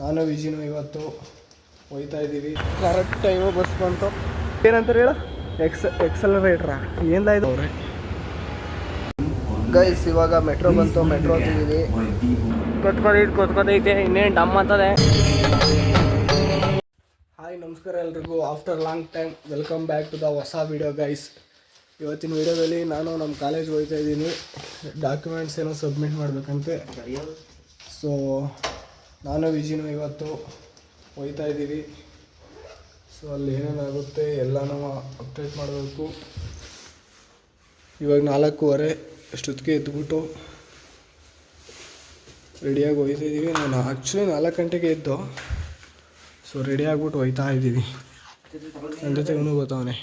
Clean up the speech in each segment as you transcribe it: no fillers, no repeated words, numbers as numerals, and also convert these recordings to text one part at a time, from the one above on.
ನಾನು ವಿಜಿನು ಇವತ್ತು ಹೋಗ್ತಾ ಇದ್ದೀವಿ. ಕರೆಕ್ಟ್ ಟೈಮು ಬಸ್ ಬಂತು. ಏನಂತಾರೆ ಹೇಳು, ಎಕ್ಸಲರೇಟ್ರಾ ಏನಿಲ್ಲ ಇದು ಅವ್ರೆ ಗೈಸ್. ಇವಾಗ ಮೆಟ್ರೋ ಬಂತು, ಮೆಟ್ರೋ ಹತ್ತಿದ್ದೀವಿ. ಕೊತ್ಕೊತೈತೆ ಇನ್ನೇನು ಡಮ್ ಅಂತದೆ. ಹಾಯ್ ನಮಸ್ಕಾರ ಎಲ್ರಿಗೂ. After long time welcome back to the ಹೊಸ ವಿಡಿಯೋ ಗೈಸ್. ಇವತ್ತಿನ ವಿಡಿಯೋದಲ್ಲಿ ನಾನು ನಮ್ಮ ಕಾಲೇಜ್ಗೆ ಹೋಗ್ತಾ ಇದ್ದೀನಿ. ಡಾಕ್ಯುಮೆಂಟ್ಸ್ ಏನೋ ಸಬ್ಮಿಟ್ ಮಾಡಬೇಕಂತೆ. ಸೊ ನಾನು ವಿಜಿನು ಇವತ್ತು ಹೋಗ್ತಾ ಇದ್ದೀವಿ. ಸೊ ಅಲ್ಲಿ ಏನೇನಾಗುತ್ತೆ ಎಲ್ಲನೂ ಅಪ್ಡೇಟ್ ಮಾಡಬೇಕು. ಇವಾಗ 4:15 ಅಷ್ಟೊತ್ತಿಗೆ ಎದ್ದುಬಿಟ್ಟು ರೆಡಿಯಾಗಿ ಹೋಗ್ತಾ ಇದ್ದೀವಿ. ನಾನು ಆ್ಯಕ್ಚುಲಿ 4 ಗಂಟೆಗೆ ಎದ್ದು ಸೊ ರೆಡಿ ಆಗಿಬಿಟ್ಟು ಹೋಗ್ತಾ ಇದ್ದೀವಿ. ನನ್ನ ಜೊತೆ ಇವನು ಗೊತ್ತವನೆ.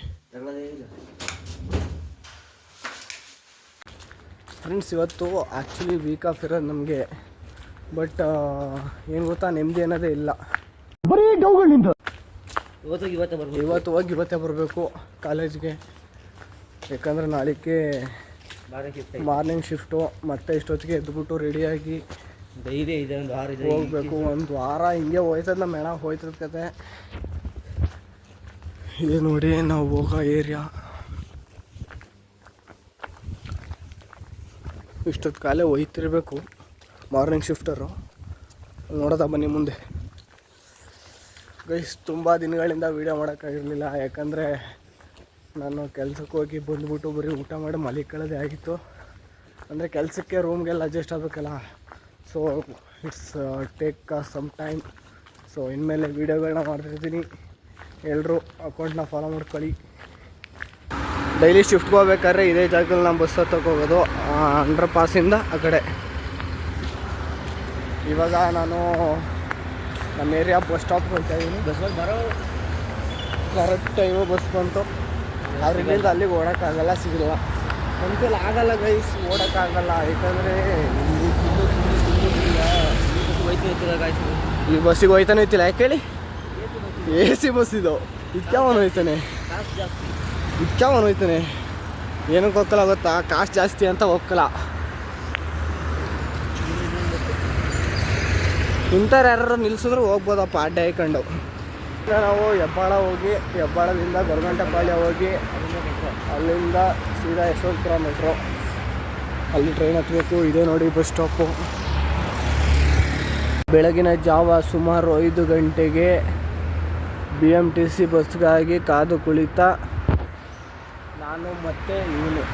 ಫ್ರೆಂಡ್ಸ್, ಇವತ್ತು ಆ್ಯಕ್ಚುಲಿ ವೀಕ್ ಆಫ್ ಇರೋದು ನಮಗೆ. ಬಟ್ ಏನು ಗೊತ್ತಾ, ನೆಮ್ಮದಿ ಅನ್ನೋದೇ ಇಲ್ಲ. ಬರೀ ಡೌಗಳಿಂದ ಇವತ್ತು ಹೋಗಿ ಇವತ್ತೇ ಬರಬೇಕು ಕಾಲೇಜ್ಗೆ. ಯಾಕಂದರೆ ನಾಳೆಗೆ ಮಾರ್ನಿಂಗ್ ಶಿಫ್ಟು. ಮತ್ತೆ ಇಷ್ಟೊತ್ತಿಗೆ ಎದ್ದುಬಿಟ್ಟು ರೆಡಿಯಾಗಿ ಹೋಗ್ಬೇಕು. ಒಂದು ವಾರ ಹಿಂಗೆ ಹೋಯ್ತದ ನಮ್ಮ ಮೇಣ ಹೋಯ್ತದ ಕತೆ. ಇದು ನೋಡಿ ನಾವು ಹೋಗೋ ಏರಿಯಾ. ಇಷ್ಟೊತ್ತು ಕಾಲೇ ಹೋಯ್ತಿರ್ಬೇಕು ಮಾರ್ನಿಂಗ್ ಶಿಫ್ಟರು. ನೋಡೋದ ಬನ್ನಿ ಮುಂದೆ ಗೈಸ್. ತುಂಬ ದಿನಗಳಿಂದ ವೀಡಿಯೋ ಮಾಡೋಕ್ಕಾಗಿರಲಿಲ್ಲ. ಯಾಕಂದರೆ ನಾನು ಕೆಲ್ಸಕ್ಕೆ ಹೋಗಿ ಬಂದುಬಿಟ್ಟು ಬರೀ ಊಟ ಮಾಡಿ ಮಲಿಕೊಳ್ಳೋದೇ ಆಗಿತ್ತು. ಅಂದರೆ ಕೆಲಸಕ್ಕೆ ರೂಮ್ಗೆಲ್ಲ ಅಡ್ಜಸ್ಟ್ ಆಗಬೇಕಲ್ಲ. So it's take some time. ಸೊ ಇನ್ಮೇಲೆ ವೀಡಿಯೋಗಳನ್ನ ಮಾಡ್ತಿರ್ತೀನಿ. ಎಲ್ಲರೂ ಅಕೌಂಟ್ನ ಫಾಲೋ ಮಾಡ್ಕೊಳ್ಳಿ. ಡೈಲಿ ಶಿಫ್ಟ್ಗೆ ಹೋಗ್ಬೇಕಾದ್ರೆ ಇದೇ ಜಾಗದಲ್ಲಿ ನಾನು ಬಸ್ ಹತ್ತಕ್ಕೆ ಹೋಗೋದು, ಅಂಡರ್ ಪಾಸಿಂದ ಆ ಕಡೆ. ಇವಾಗ ನಾನು ನಮ್ಮ ಏರಿಯಾ ಬಸ್ ಸ್ಟಾಪ್ಗೆ ಹೋಗ್ತಾ ಇದ್ದೀನಿ. ಬಸ್ಸಲ್ಲಿ ಬರೋ ಕರೆಕ್ಟ್ ಟೈಮು ಬಸ್ ಬಂತು. ಅದರಿಂದ ಅಲ್ಲಿಗೆ ಓಡೋಕ್ಕಾಗಲ್ಲ, ಸಿಗಲ್ಲ ಅಂತೇಳಿ ಆಗಲ್ಲ ಗೈಸ್, ಓಡೋಕ್ಕಾಗಲ್ಲ. ಯಾಕಂದರೆ ಈ ಬಸ್ಸಿಗೆ ಹೋಯ್ತಾನೆ ಇತ್ತಿಲ್ಲ. ಯಾಕೆ ಹೇಳಿ, AC ಬಸ್ ಇದು. ಇದ್ಕ್ಯಾವನು ಹೋಯ್ತಾನೆ, ಇದ್ಕ್ಯಾವನು ಹೋಯ್ತಾನೆ ಏನಕ್ಕೆ ಹೋಗಲ್ಲ ಗೊತ್ತಾ? ಕಾಸ್ಟ್ ಜಾಸ್ತಿ ಅಂತ ಹೋಗಲ್ಲ. ಇಂಥವ್ರು ಯಾರು ನಿಲ್ಸಿದ್ರು ಹೋಗ್ಬೋದಪ್ಪ ಅಡ್ಡೆ ಹಾಕೊಂಡು. ನಾವು ಹೆಬ್ಬಾಳ ಹೋಗಿ, ಹೆಬ್ಬಾಳದಿಂದ ಗೊರಗುಂಟೆಪಾಳ್ಯ ಹೋಗಿ, ಅಲ್ಲಿಂದ ಸೀದಾ ಯಶವಂತಪುರ ಮೆಟ್ರೋ, ಅಲ್ಲಿ ಟ್ರೈನ್ ಹತ್ತಬೇಕು. ಇದೇ ನೋಡಿ ಬಸ್ ಸ್ಟಾಪು. ಬೆಳಗಿನ ಜಾವ ಸುಮಾರು 5 ಗಂಟೆಗೆ BMTC ಬಸ್ಗಾಗಿ ಕಾದು ಕುಳಿತ ನಾನು ಮತ್ತು ಇವನು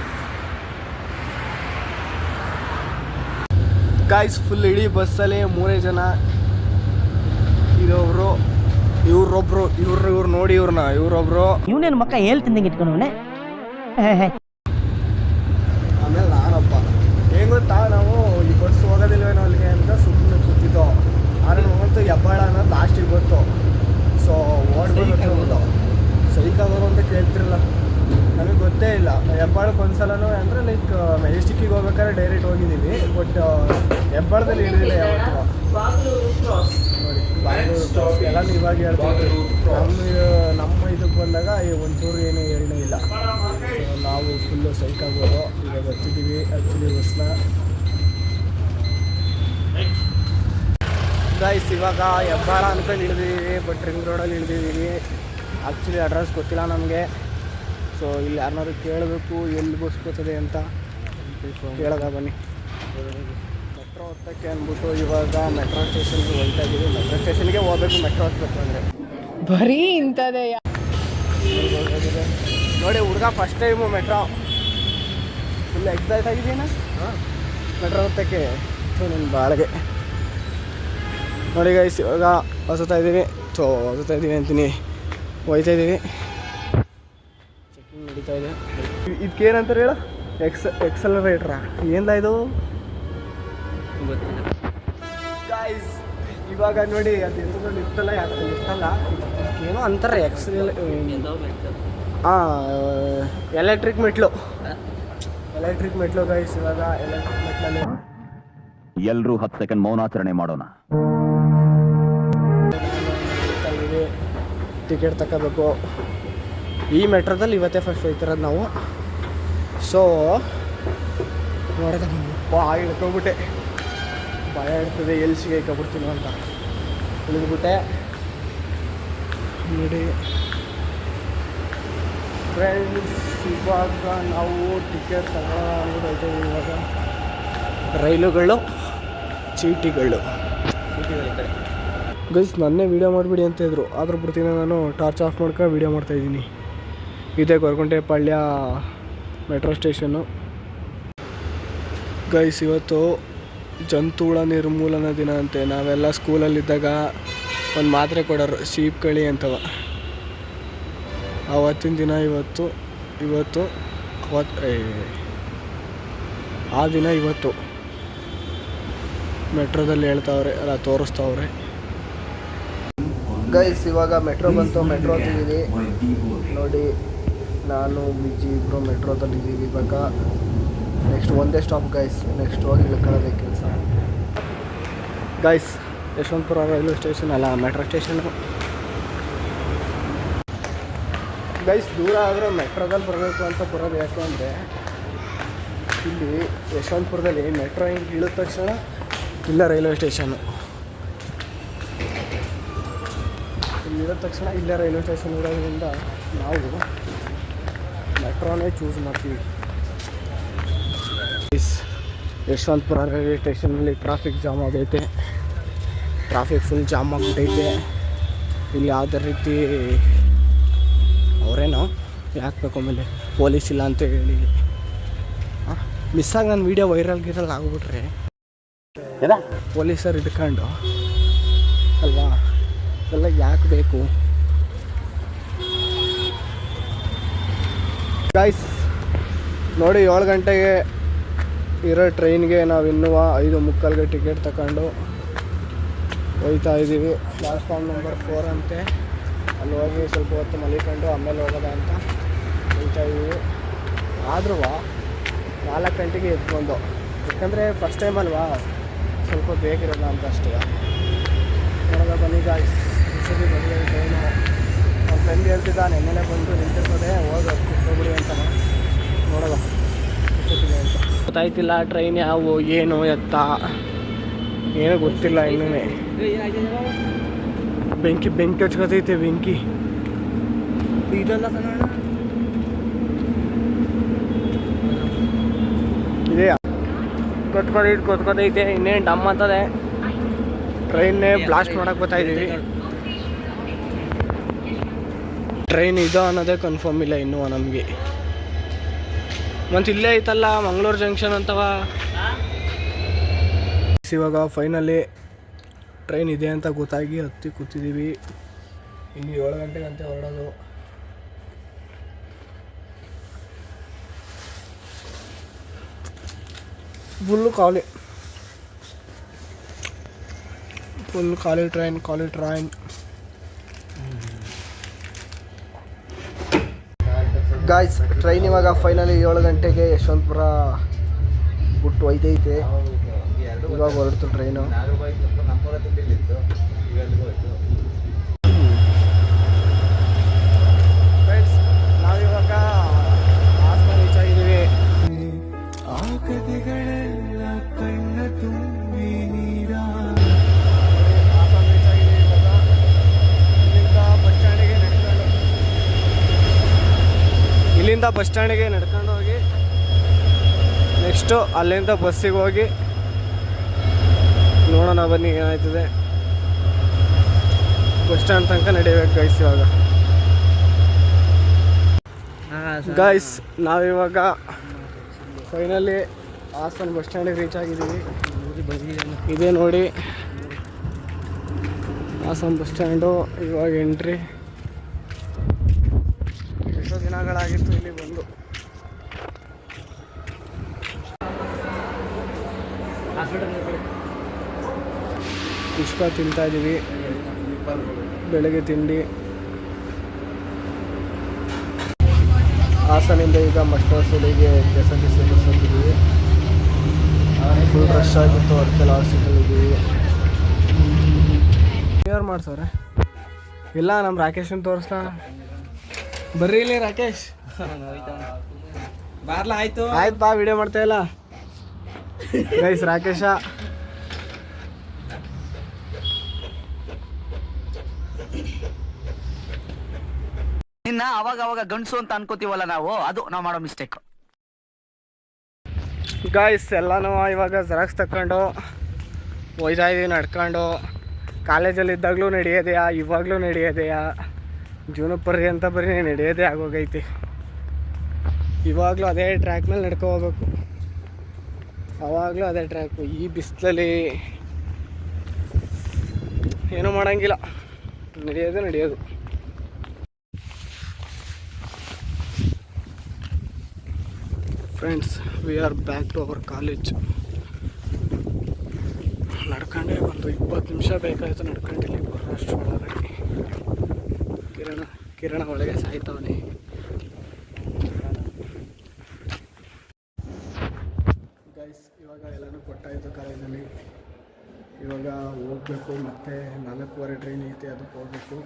ಗಾಯ್ಸ್. ಫುಲ್ ಇಡೀ ಬಸ್ಸಲ್ಲಿ 3 ಜನ. ಇದೊಬ್ರು, ಇವ್ರೊಬ್ರು, ಇವ್ರು ನೋಡಿ ಇವ್ರನ್ನ, ಇವ್ರೊಬ್ರು. ಇವನೇನು ಮಕ್ಕ ಹೇಳ್ತಿದ್ದಂಗೆ ಇಟ್ಕೊಂಡವನೆ. ಆಮೇಲೆ ನಾನಪ್ಪ. ಏನು ಗೊತ್ತಾ, ನಾವು ಈ ಬಸ್ ಹೋಗೋದಿಲ್ವೇನೋ ಅಲ್ಲಿಗೆ ಅಂತ ಸುಮ್ಮನೆ ಕೂತಿದ್ದೋ. ಆದರೆ ನಮಗಂತೂ ಹೆಬ್ಬಾಳ ಅನ್ನೋದು ಲಾಸ್ಟಿಗೆ ಗೊತ್ತು. ಸೊ ಓಡ್ಬೋದು ಸೈಕಾಗೋರು ಅಂತ ಕೇಳ್ತಿರಲ್ಲ, ನಮಗೆ ಗೊತ್ತೇ ಇಲ್ಲ. ಹೆಬ್ಬಾಳಕ್ಕೆ ಒಂದ್ಸಲನೂ ಅಂದರೆ ಲೈಕ್ ಮೆಜೆಸ್ಟಿಕ್ಕಿಗೆ ಹೋಗ್ಬೇಕಾದ್ರೆ ಡೈರೆಕ್ಟ್ ಹೋಗಿದ್ದೀವಿ. ಬಟ್ ಹೆಬ್ಬಾಳದಲ್ಲಿ ಇಳಿದಿಲ್ಲ ಯಾವತ್ತೂ. ನೋಡಿ ಬಾಂಗ್ಳೂರು ಎಲ್ಲನೂ ಇವಾಗ ಹೇಳ್ತೀವಿ. ನಮ್ಮ ಇದಕ್ಕೆ ಬಂದಾಗ ಒಂಚೂರು ಏನು ಹೇಳೇ ಇಲ್ಲ. ಸೊ ನಾವು ಫುಲ್ಲು ಸೈಕಾಗೋರು. ಈಗ ಬರ್ತಿದ್ದೀವಿ ಆ್ಯಕ್ಚುಲಿ ಬಸ್ನ ಗೈಸ್. ಇವಾಗ ಹೆಬ್ಬಾಳ ಅಂದ್ಕೊಂಡು ಇಳಿದಿದ್ದೀವಿ, ಬಟ್ ರಿಂಗ್ ರೋಡಲ್ಲಿ ಇಳಿದಿದ್ದೀವಿ. ಆ್ಯಕ್ಚುಲಿ ಅಡ್ರೆಸ್ ಗೊತ್ತಿಲ್ಲ ನಮಗೆ. ಸೊ ಇಲ್ಲಿ ಯಾರನ್ನಾರು ಕೇಳಬೇಕು ಎಲ್ಲಿ ಬಸ್ ಬರ್ತದೆ ಅಂತ. ಕೇಳೋದ ಬನ್ನಿ. ಮೆಟ್ರೋ ಹತ್ತಕ್ಕೆ ಅಂದ್ಬಿಟ್ಟು ಇವಾಗ ಮೆಟ್ರೋ ಸ್ಟೇಷನ್ಗೆ ಹೋಗ್ತಾ ಇದ್ದೀವಿ. ಮೆಟ್ರೋ ಸ್ಟೇಷನ್ಗೆ ಹೋಗ್ಬೇಕು ಮೆಟ್ರೋ ಹತ್ಬೇಕು ಅಂದರೆ. ಬರೀ ಇಂಥದ್ದೇ ನೋಡಿ ಹುಡುಗ first time metro. Full excite ಆಗಿದ್ದೀನ ಮೆಟ್ರೋ ಹತ್ತಕ್ಕೆ. ಸೊ ನನ್ನ ಬಾಳಿಗೆ ನೋಡಿ ಗೈಸ್. ಇವಾಗ ಹೊಸತಾ ಇದ್ದೀವಿ. ಸೊ ಹೊಸತಾ ಇದ್ದೀವಿ ಅಂತೀನಿ, ಹೋಗ್ತಾ ಇದ್ದೀವಿ. ಚೆಕಿಂಗ್ ನಡೀತಾ ಇದೆ. ಇದಕ್ಕೇನಂತಾರೆ ಹೇಳು, ಎಕ್ಸಲರೇಟ್ರಾ ಏನಿಲ್ಲ ಇದು ಗೈಸ್. ಇವಾಗ ನೋಡಿ ಅದು ಎಂತ ಲಿಫ್ಟಲ್ಲ, ಯಾಕೆ ಲಿಫ್ಟಲ್ಲ ಏನೋ ಅಂತಾರೆ ಎಲೆಕ್ಟ್ರಿಕ್ ಮೆಟ್ಲು. ಎಲೆಕ್ಟ್ರಿಕ್ ಮೆಟ್ಲು ಗೈಸ್. ಇವಾಗ ಎಲೆಕ್ಟ್ರಿಕ್ ಮೆಟ್ಲಲ್ಲಿ ಎಲ್ಲರೂ 10 ಸೆಕೆಂಡ್ ಮೌನಾಚರಣೆ ಮಾಡೋಣ. ಟಿಕೆಟ್ ತಗೋಬೇಕು. ಈ ಮೆಟ್ರೋದಲ್ಲಿ ಇವತ್ತೇ ಫಸ್ಟ್ ಹೋಗ್ತಿರೋದು ನಾವು. ಸೊ ನೋಡೋದ ಹಿಡ್ಕೊಂಬಿಟ್ಟೆ. ಭಯ ಇರ್ತದೆ ಎಲ್ಲಿ ಸಿಗಾಕೊಬಿಡ್ತೀನಿ ಅಂತ. ಇಳಿದ್ಬಿಟ್ಟೆ ನೋಡಿ ಫ್ರೆಂಡ್ಸ್. ಇವಾಗ ನಾವು ಟಿಕೆಟ್ ತಗೊಳ್ಳೋದು ಇವಾಗ ರೈಲುಗಳು ಚೀಟಿಗಳು ಗೈಸ್ ನನ್ನೇ ವೀಡಿಯೋ ಮಾಡಿಬಿಡಿ ಅಂತ ಇದ್ರು, ಆದರೂ ಬರ್ತೀನಿ ನಾನು ಟಾರ್ಚ್ ಆಫ್ ಮಾಡ್ಕೊಂಡು ವೀಡಿಯೋ ಮಾಡ್ತಾಯಿದ್ದೀನಿ. ಇದೇ ಗೊರಗುಂಟೆಪಾಳ್ಯ ಮೆಟ್ರೋ ಸ್ಟೇಷನ್ನು ಗೈಸ್. ಇವತ್ತು ಜಂತುಹುಳ ನಿರ್ಮೂಲನಾ ದಿನ ಅಂತೆ. ನಾವೆಲ್ಲ ಸ್ಕೂಲಲ್ಲಿದ್ದಾಗ ಒಂದು ಮಾತ್ರೆ ಕೊಡೋರು ಶೀಪ್ ಕಳಿ ಅಂತವ. ಆವತ್ತಿನ ದಿನ ಇವತ್ತು ಆ ದಿನ ಇವತ್ತು ಮೆಟ್ರೋದಲ್ಲಿ ಹೇಳ್ತಾವ್ರೆ, ಅಲ್ಲ ತೋರಿಸ್ತಾವ್ರೆ ಗೈಸ್. ಇವಾಗ ಮೆಟ್ರೋ ಬಂತು, ಮೆಟ್ರೋ ಹತ್ತಿದ್ದೀವಿ ನೋಡಿ. ನಾನು ವಿಜಿ ಇಬ್ಬರು ಮೆಟ್ರೋದಲ್ಲಿದ್ದೀವಿ. ಇವಾಗ ನೆಕ್ಸ್ಟ್ ಒಂದೇ ಸ್ಟಾಪ್ ಗೈಸ್, ನೆಕ್ಸ್ಟ್ ಹೋಗಿ ಇಳ್ಕೊಳ್ಳೋದೇ ಕೆಲಸ ಗೈಸ್. ಯಶವಂತಪುರ ರೈಲ್ವೆ ಸ್ಟೇಷನ್ ಅಲ್ಲ, ಮೆಟ್ರೋ ಸ್ಟೇಷನು ಗೈಸ್. ದೂರ ಆದರೆ ಮೆಟ್ರೋದಲ್ಲಿ ಬರಬೇಕು ಅಂತ ಬರೋದು. ಯಾಕೆ ಅಂದರೆ ಇಲ್ಲಿ ಯಶವಂತಪುರದಲ್ಲಿ ಮೆಟ್ರೋ ಹಿಂಗೆ ಇಳಿದ ತಕ್ಷಣ ಇಲ್ಲ ರೈಲ್ವೆ ಸ್ಟೇಷನ್ನು, ಇಲ್ಲಿ ಇಳಿದ ತಕ್ಷಣ ಇಲ್ಲೇ ರೈಲ್ವೆ ಸ್ಟೇಷನ್ ಇರೋದ್ರಿಂದ ನಾವು ಮೆಟ್ರೋನೇ ಚೂಸ್ ಮಾಡ್ತೀವಿ. ಯಶವಂತಪುರ ರೈಲ್ವೆ ಸ್ಟೇಷನಲ್ಲಿ ಟ್ರಾಫಿಕ್ ಜಾಮ್ ಆಗೈತೆ, ಟ್ರಾಫಿಕ್ ಫುಲ್ ಜಾಮ್ ಆಗಿಬಿಟ್ಟೈತೆ. ಇಲ್ಲಿ ಯಾವುದೇ ರೀತಿ ಅವರೇನೋ ಯಾಕೆ ಬೇಕು ಆಮೇಲೆ ಪೊಲೀಸ್ ಇಲ್ಲ ಅಂತ ಹೇಳಿ ಮಿಸ್ಸಾಗಿ ನನ್ನ ವೀಡಿಯೋ ವೈರಲ್ ಗಿರಲ್ ಆಗಿಬಿಟ್ರೆ ಪೊಲೀಸರು ಹಿಡ್ಕೊಂಡು ಅಲ್ವಾ, ಎಲ್ಲ ಯಾಕೆ ಬೇಕು ಗೈಸ್. ನೋಡಿ 7 ಗಂಟೆಗೆ ಇರೋ ಟ್ರೈನ್ಗೆ ನಾವು ಇನ್ನೂ 5:45ಗೆ ಟಿಕೆಟ್ ತಗೊಂಡು ಹೋಗ್ತಾ ಇದ್ದೀವಿ. ಪ್ಲಾಟ್ಫಾರ್ಮ್ ನಂಬರ್ 4 ಅಂತೆ. ಅಲ್ಲಿ ಹೋಗಿ ಸ್ವಲ್ಪ ಹೊತ್ತು ಮಲಿಕೊಂಡು ಆಮೇಲೆ ಹೋಗೋದ ಅಂತ ಹೋಗ್ತಾ ಇದ್ದೀವಿ. ಆದ್ರೂ 4 ಗಂಟೆಗೆ ಎದ್ಕೊಂಡು, ಯಾಕಂದರೆ ಫಸ್ಟ್ ಟೈಮ್ ಅಲ್ವಾ, ಸ್ವಲ್ಪ ಬೇಕಿರೋಲ್ಲ ಅಂತ ಅಷ್ಟೇ. ನೋಡೋದ ಬನ್ನಿ ಗಾಯ್ಸ್. ಹುಷಾರಿ ಬನ್ನಿ ಟ್ರೈನು. ನಮ್ಮ ಫ್ರೆಂಡ್ ಹೇಳ್ತಿದ್ದ ನೆನ್ನೆಲೆ ಬಂದು ನಿಂತಿರ್ತದೆ, ಹೋಗ್ಬಿಡಿ ಅಂತ. ನೋಡೋದ ಹುಷಾರಿದೆ ಅಂತ. ಗೊತ್ತಾಯ್ತಿಲ್ಲ ಟ್ರೈನ್ ಯಾವ ಏನು ಎತ್ತ ಏನೂ ಗೊತ್ತಿಲ್ಲ ಇನ್ನೂ. ಬೆಂಕಿ ಹಚ್ಕೋತೈತೆ, ಬೆಂಕಿ ಇದೆಲ್ಲ ಇದೆ ಗೊತ್ಕೋತೈತೆ. ಇನ್ನೇನು ಡಮ್ ಅಂತದೆ. ಟ್ರೈನ್ನೇ ಬ್ಲಾಸ್ಟ್ ಮಾಡಕ್ಕೆ ಬರ್ತಾಯಿದ್ದೀವಿ. ಟ್ರೈನ್ ಇದು ಅನ್ನೋದೇ ಕನ್ಫರ್ಮ್ ಇಲ್ಲ ಇನ್ನೂ ನಮಗೆ. ಮತ್ತು ಇಲ್ಲೇ ಐತಲ್ಲ ಮಂಗಳೂರು ಜಂಕ್ಷನ್ ಅಂತವ. ಇವಾಗ ಫೈನಲಿ ಟ್ರೈನ್ ಇದೆ ಅಂತ ಗೊತ್ತಾಗಿ ಹತ್ತಿ ಕೂತಿದ್ದೀವಿ. ಇನ್ನು 7 ಗಂಟೆಗಂತೆ ಹೊರಡೋದು. ಫುಲ್ ಖಾಲಿ ಟ್ರೈನ್. ಗಾಯ್ಸ್ ಟ್ರೈನ್ ಇವಾಗ ಫೈನಲಿ 7 ಗಂಟೆಗೆ ಯಶವಂತಪುರ ಬಿಟ್ಟು ಒಯ್ದೈತೆ. ಇವಾಗ ಹೊರಡ್ತು ಟ್ರೈನು. ಫ್ರೆಂಡ್ಸ್ ನಾವಿವಾಗ ಹಾಸನ ರೀಚ್ ಆಗಿದ್ದೀವಿ. ಹಾಸನ ರೀಚ್ ಆಗಿದ್ದೀವಿ. ಇವಾಗ ಇಲ್ಲಿಂದ ಬಸ್ ಸ್ಟ್ಯಾಂಡಿಗೆ ನಡ್ಕೊಂಡು ಹೋಗಿ ನೆಕ್ಸ್ಟು ಅಲ್ಲಿಂದ ಬಸ್ಸಿಗೆ ಹೋಗಿ ನೋಡೋಣ ಬನ್ನಿ ಏನಾಯ್ತದೆ. ಬಸ್ ಸ್ಟ್ಯಾಂಡ್ ತನಕ ನಡಿಬೇಕು ಗೈಸ್. ಇವಾಗ ಗೈಸ್ ನಾವಿವಾಗ ಫೈನಲಿ ಹಾಸನ ಬಸ್ ಸ್ಟ್ಯಾಂಡಿಗೆ ರೀಚ್ ಆಗಿದ್ದೀವಿ. ಇದೇ ನೋಡಿ ಹಾಸನ ಬಸ್ ಸ್ಟ್ಯಾಂಡು. ಇವಾಗ ಎಂಟ್ರಿ. ಎಷ್ಟೋ ದಿನಗಳಾಗಿತ್ತು ಇಲ್ಲಿ ಬಂದು. ಪುಷ್ಪ ತಿಂತಾ ಇದ್ದೀವಿ, ಬೆಳಗ್ಗೆ ತಿಂಡಿ. ಹಾಸನಿಂದ ಈಗ ಮಸ್ಟರ್ಸೂಲಿಗೆ KSRTC ಬಸ್ ಹೋಗಿದ್ದೀವಿ. ಫುಲ್ ರಶ್ ಆಗಿತ್ತು, ಅದಕ್ಕೆ ಲಾಸ್ಟ್ ಸೀಟಲ್ಲಿದ್ದೀವಿ. ಯಾರು ಮಾಡ್ಸವ್ರೆ ಇಲ್ಲ, ನಮ್ಮ ರಾಕೇಶನ್ ತೋರಿಸ್ಲಾ? ಬರ್ರಿ ಇಲ್ಲಿ ರಾಕೇಶ್. ಬಾರ್ಲಾ ಆಯ್ತು ಬಾ, ವಿಡಿಯೋ ಮಾಡ್ತಾ ಇಲ್ಲ ಗೈಸ್. ರಾಕೇಶ ನಿನ್ನ ಅವಾಗ ಗಂಡಸು ಅಂತ ಅನ್ಕೋತೀವಲ್ಲ ನಾವು, ಅದು ನಾವು ಮಾಡೋ ಮಿಸ್ಟೇಕ್. ಗಾಯ್ಸ್ ಎಲ್ಲನೂ ಇವಾಗ ಜೆರಾಕ್ಸ್ ತಗೊಂಡು ಹೋಯ್ತಾ ಇದ್ದೀವಿ ನಡ್ಕೊಂಡು. ಕಾಲೇಜಲ್ಲಿ ಇದ್ದಾಗಲೂ ನಡೆಯೋದೆಯಾ, ಇವಾಗಲೂ ನಡೆಯೋದೆಯಾ, ಜೀವನ ಪರ್ಯಂತ ಬರೀ ನಡೆಯೋದೇ ಆಗೋಗೈತಿ. ಇವಾಗಲೂ ಅದೇ ಟ್ರ್ಯಾಕ್ ಮೇಲೆ ನಡ್ಕೊ ಹೋಗ್ಬೇಕು, ಅವಾಗಲೂ ಅದೇ ಟ್ರ್ಯಾಕು. ಈ ಬಿಸಿಲಲ್ಲಿ ಏನೂ ಮಾಡೋಂಗಿಲ್ಲ, ನಡೆಯೋದು. Friends, we are back to our college. ನಡ್ಕೊಂಡೆ ಒಂದು 20 ನಿಮಿಷ ಬೇಕಾಯಿತು ನಡ್ಕೊಂಡಿಲ್ಲಿ ಬರೋಷ್ಟು ಒಳಗಡೆ. ಕಿರಣ ಒಳಗೆ ಸಾಯ್ತವನೆ. ಗೈಸ್, ಇವಾಗ ಎಲ್ಲನೂ ಕೊಟ್ಟಾಯಿತು ಕಾಲೇಜಲ್ಲಿ. ಇವಾಗ ಹೋಗ್ಬೇಕು, ಮತ್ತೆ 4:15 ಟ್ರೈನ್ ಐತೆ, ಅದಕ್ಕೆ ಹೋಗ್ಬೇಕು.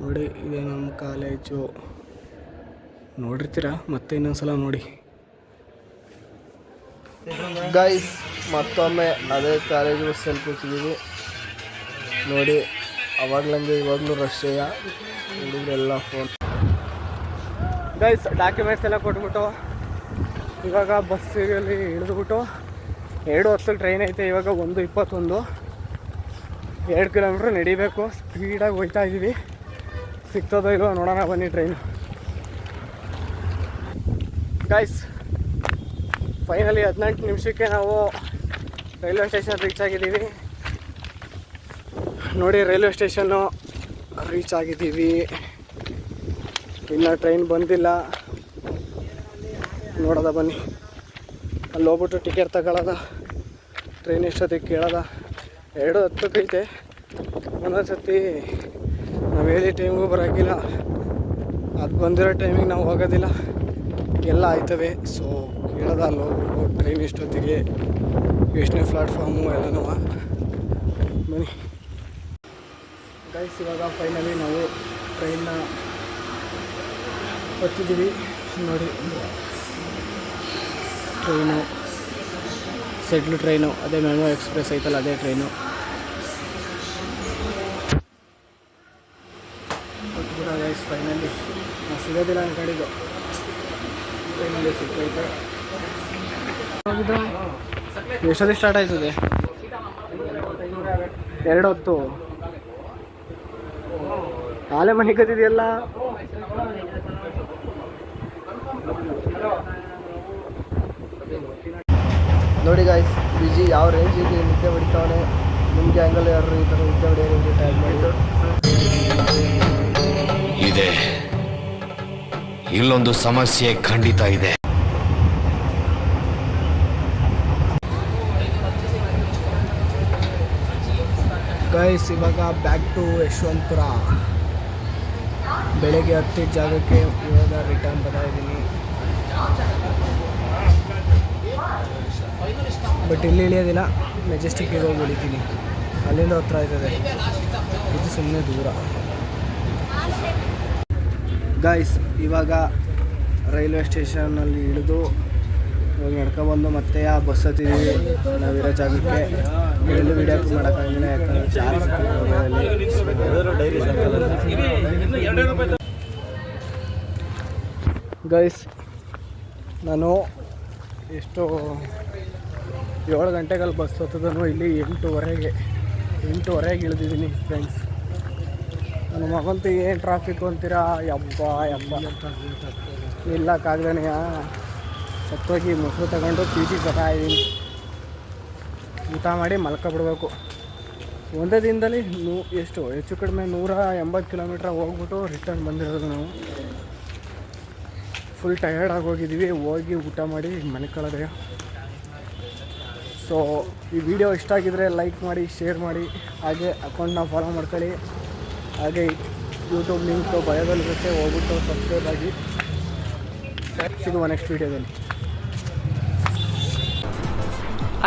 ನೋಡಿ, ಇದೆ ನಮ್ಮ ಕಾಲೇಜು. ನೋಡಿರ್ತೀರಾ, ಮತ್ತೆ ಇನ್ನೊಂದ್ಸಲ ನೋಡಿ. ಗೈಸ್, ಮತ್ತೊಮ್ಮೆ ಅದೇ ಕಾಲೇಜು ಬಸ್ಸಲ್ಲಿ ಕೂತಿದ್ದೀವಿ ನೋಡಿ. ಅವಾಗ್ಲಂಗೆ ಇವಾಗಲೂ ರಶ್ಶೆಯ ಹುಡುಗರೆಲ್ಲ ಫೋನ್. ಗೈಸ್, ಡಾಕ್ಯುಮೆಂಟ್ಸ್ ಎಲ್ಲ ಕೊಟ್ಬಿಟ್ಟು ಇವಾಗ ಬಸ್ಸಿನಲ್ಲಿ ಇಳಿದ್ಬಿಟ್ಟು 2:10 ಟ್ರೈನ್ ಐತೆ. ಇವಾಗ 1:21, 2 ಕಿಲೋಮೀಟ್ರ್ ನಡಿಬೇಕು. ಸ್ಪೀಡಾಗಿ ಹೋಗ್ತಾ ಇದ್ದೀವಿ. ಸಿಗ್ತದೋ ಇಲ್ವೋ ನೋಡೋಣ ಬನ್ನಿ ಟ್ರೈನು. ಗೈಸ್, ಫೈನಲಿ 18 ನಿಮಿಷಕ್ಕೆ ನಾವು ರೈಲ್ವೆ ಸ್ಟೇಷನ್ ರೀಚ್ ಆಗಿದ್ದೀವಿ ನೋಡಿ. ರೈಲ್ವೆ ಸ್ಟೇಷನ್ನು ರೀಚ್ ಆಗಿದ್ದೀವಿ. ಇನ್ನು ಟ್ರೈನ್ ಬಂದಿಲ್ಲ, ನೋಡೋದ ಬನ್ನಿ. ಅಲ್ಲಿ ಹೋಗ್ಬಿಟ್ಟು ಟಿಕೆಟ್ ತಗೊಳ್ಳೋದ, ಟ್ರೈನ್ ಎಷ್ಟೊತ್ತಿಗೆ ಕೇಳೋದ. 2:10 ಐತೆ. ಒಂದೊಂದು ಸರ್ತಿ ನಾವು ಹೇಳಿ ಟೈಮಿಗೂ ಬರೋಕ್ಕಿಲ್ಲ, ಅದು ಬಂದಿರೋ ಟೈಮಿಗೆ ನಾವು ಹೋಗೋದಿಲ್ಲ, ಎಲ್ಲ ಆಯ್ತವೆ. ಸೊ ಕೇಳೋದ, ಅಲ್ಲಿ ಹೋಗ್ಬಿಟ್ಟು ಟ್ರೈನ್ ಎಷ್ಟೊತ್ತಿಗೆ, ಎಷ್ಟನೇ ಪ್ಲಾಟ್ಫಾರ್ಮು ಎಲ್ಲನೂ ಬನ್ನಿ. ಗೈಸ್, ಇವಾಗ ಫೈನಲಿ ನಾವು ಟ್ರೈನ್ನ ಹತ್ತಿದ್ದೀವಿ ನೋಡಿ. ಟ್ರೈನು ಸೆಟ್ಲು ಟ್ರೈನು, ಅದೇ ಮೆಮೊ ಎಕ್ಸ್ಪ್ರೆಸ್ ಐತಲ್ಲ ಅದೇ ಟ್ರೈನು. ಹತ್ಬಿಡ ಗೈಸ್, ಫೈನಲಿ ನಾವು ಸಿಗೋದಿಲ್ಲ ಅಂದ್ಕೊಂಡಿದ್ದು, ಟ್ರೈನಲ್ಲಿ ಸಿಕ್ಕೈತೆ. ಎಷ್ಟೊತ್ತಿಗೆ ಸ್ಟಾರ್ಟ್ ಆಯ್ತದೆ? 2:10. ಆಲೆ ಮನೆ ಕತ್ತಿದೆಯಲ್ಲ. ನೋಡಿ ಗಾಯ್ಸ್, ವಿಜಿ ಯಾವ ರೇಂಜಿಗೆ ನಿದ್ದೆ ಹೊಡಿತಾವನೆ. ನಿಮಗೆ ಆ್ಯಂಗಲ್ ಯಾರು ಈ ಥರ ನಿದ್ದೆ ಹೊಡೆಯೋರಿಗೆ ಟ್ಯಾಗ್ ಮಾಡಿದ್ದು ಇದೆ. ಇಲ್ಲೊಂದು ಸಮಸ್ಯೆ ಖಂಡಿತ ಇದೆ. ಗೈಸ್, ಇವಾಗ ಬ್ಯಾಕ್ ಟು ಯಶವಂತಪುರ. ಬೆಳಗ್ಗೆ 10 ಜಾಗಕ್ಕೆ ಇವಾಗ ರಿಟರ್ನ್ ಬರ್ತಾ ಇದ್ದೀನಿ. ಬಟ್ ಇಲ್ಲಿ ಇಳಿಯೋದಿಲ್ಲ, ಮೆಜೆಸ್ಟಿಕ್ಕಿಗೆ ಹೋಗಿ ಇಳಿತೀನಿ. ಅಲ್ಲಿಂದ ಹತ್ರ ಆಯ್ತದೆ, ಇದು ಸುಮ್ಮನೆ ದೂರ. ಗೈಸ್, ಇವಾಗ ರೈಲ್ವೆ ಸ್ಟೇಷನಲ್ಲಿ ಇಳಿದು ಇವಾಗ ನಡ್ಕೊಬಂದು ಮತ್ತೆ ಆ ಬಸ್ ಹತ್ತಿದ್ದೀವಿ ನಾವಿರೋ ಜಾಗಕ್ಕೆ. ಎಲ್ಲೂ ವೀಡಿಯೋ ಮಾಡೋಕ್ಕಾಗಿಲ್ಲ, ಯಾಕಂದರೆ ಚಾರ್ಜ್ ಗೈಸ್, ನಾನು ಎಷ್ಟು 7 ಗಂಟೆಗಳಲ್ಲಿ ಬಸ್ ಹತ್ತದನು ಇಲ್ಲಿ 8:15 ಇಳಿದಿದ್ದೀನಿ ಫ್ರೆಂಡ್ಸ್. ನನ್ನ ಮಗಂತೂ ಏನು ಟ್ರಾಫಿಕ್ ಅಂತೀರಾ, ಯಬ್ಬ ನಿಲ್ಲಕ್ಕಾಗ್ದೇನೆಯಾ ಸತ್ತೋಗಿ ಮೊಸರು ತಗೊಂಡು ಪೀಚಿಗೆ ಬರ್ತಾಯಿದ್ದೀನಿ. ಊಟ ಮಾಡಿ ಮಲ್ಕೊಬಿಡ್ಬೇಕು. ಒಂದೇ ದಿನದಲ್ಲಿ ಹೆಚ್ಚು ಕಡಿಮೆ 180 ಕಿಲೋಮೀಟ್ರ್ ಹೋಗ್ಬಿಟ್ಟು ರಿಟರ್ನ್ ಬಂದಿರೋದು ನಾವು. ಫುಲ್ ಟಯರ್ಡ್ ಆಗೋಗಿದ್ದೀವಿ, ಹೋಗಿ ಊಟ ಮಾಡಿ ಮಲ್ಕೊಳ್ಳೋದೇ. ಸೊ ಈ ವಿಡಿಯೋ ಇಷ್ಟ ಆಗಿದರೆ ಲೈಕ್ ಮಾಡಿ, ಶೇರ್ ಮಾಡಿ, ಹಾಗೆ ಅಕೌಂಟ್ನ ಫಾಲೋ ಮಾಡ್ಕೊಳ್ಳಿ. ಹಾಗೆ ಯೂಟ್ಯೂಬ್ ಲಿಂಕ್ ಬಯೋದಲ್ಲಿರುತ್ತೆ, ಹೋಗ್ಬಿಟ್ಟು ಸಬ್ಸ್ಕ್ರೈಬ್ ಆಗಿ. ಸಿಗುವ ನೆಕ್ಸ್ಟ್ ವೀಡಿಯೋದಲ್ಲಿ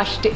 ಅಷ್ಟೇ.